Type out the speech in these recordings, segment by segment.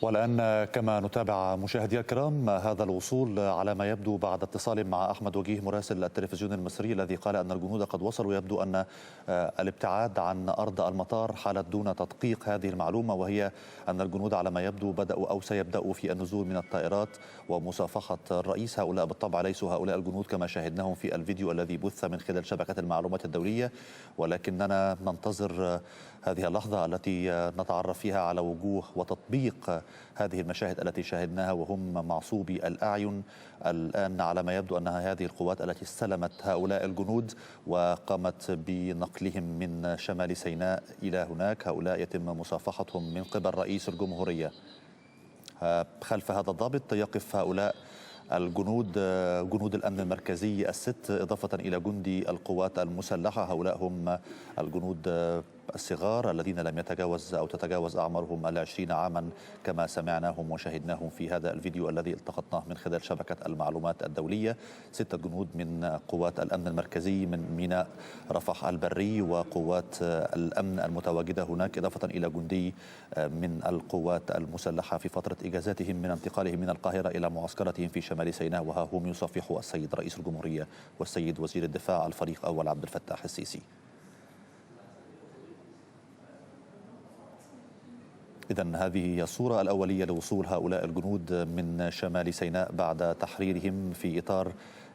والآن كما نتابع مشاهدينا الكرام هذا الوصول على ما يبدو بعد اتصال مع أحمد وجيه مراسل التلفزيون المصري الذي قال أن الجنود قد وصلوا. يبدو أن الابتعاد عن أرض المطار حالت دون تدقيق هذه المعلومة، وهي أن الجنود على ما يبدو بدأوا أو سيبدأوا في النزول من الطائرات ومصافحة الرئيس. هؤلاء بالطبع ليسوا هؤلاء الجنود كما شاهدناهم في الفيديو الذي بث من خلال شبكة المعلومات الدولية، ولكننا ننتظر هذه اللحظة التي نتعرف فيها على وجوه وتطبيق هذه المشاهد التي شاهدناها وهم معصوبي الأعين. الآن على ما يبدو أنها هذه القوات التي استلمت هؤلاء الجنود وقامت بنقلهم من شمال سيناء إلى هناك. هؤلاء يتم مصافحتهم من قبل رئيس الجمهورية. خلف هذا الضابط يقف هؤلاء الجنود، جنود الأمن المركزي الست، إضافة إلى جندي القوات المسلحة. هؤلاء هم الجنود الصغار الذين لم يتجاوز أو تتجاوز أعمارهم 20 عاما كما سمعناهم وشهدناهم في هذا الفيديو الذي التقطناه من خلال شبكة المعلومات الدولية. 6 جنود من قوات الأمن المركزي من ميناء رفح البري وقوات الأمن المتواجدة هناك، إضافة إلى جندي من القوات المسلحة في فترة إجازاتهم من انتقالهم من القاهرة إلى معسكرتهم في شمال سيناء، وها هم يصافحوا السيد رئيس الجمهورية والسيد وزير الدفاع الفريق أول عبد الفتاح السيسي. إذن هذه هي الصورة الأولية لوصول هؤلاء الجنود من شمال سيناء بعد تحريرهم في إطار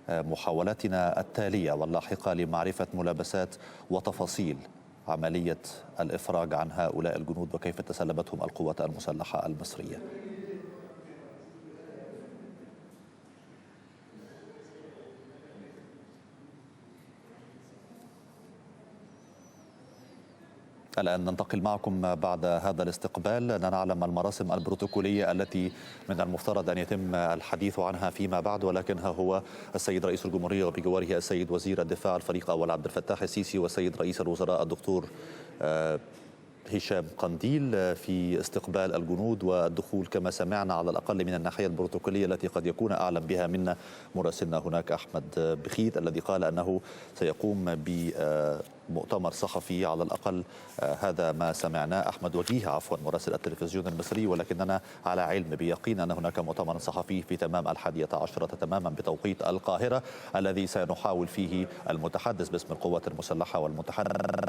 محاولاتنا التالية واللاحقة لمعرفة ملابسات وتفاصيل عملية الإفراج عن هؤلاء الجنود وكيف تسلمتهم القوات المسلحة المصرية. الآن ننتقل معكم بعد هذا الاستقبال لنعلم المراسم البروتوكولية التي من المفترض أن يتم الحديث عنها فيما بعد، ولكنها هو السيد رئيس الجمهورية وبجواره السيد وزير الدفاع الفريق أول عبد الفتاح السيسي والسيد رئيس الوزراء الدكتور هشام قنديل في استقبال الجنود والدخول كما سمعنا على الأقل من الناحية البروتوكولية التي قد يكون أعلم بها منا مراسلنا هناك أحمد بخيت الذي قال أنه سيقوم بمؤتمر صحفي على الأقل. هذا ما سمعناه. أحمد وجيه عفوا مراسل التلفزيون المصري، ولكننا على علم بيقين أن هناك مؤتمر صحفي في تمام 11 تماما بتوقيت القاهرة الذي سنحاول فيه المتحدث باسم القوات المسلحة والمتحدث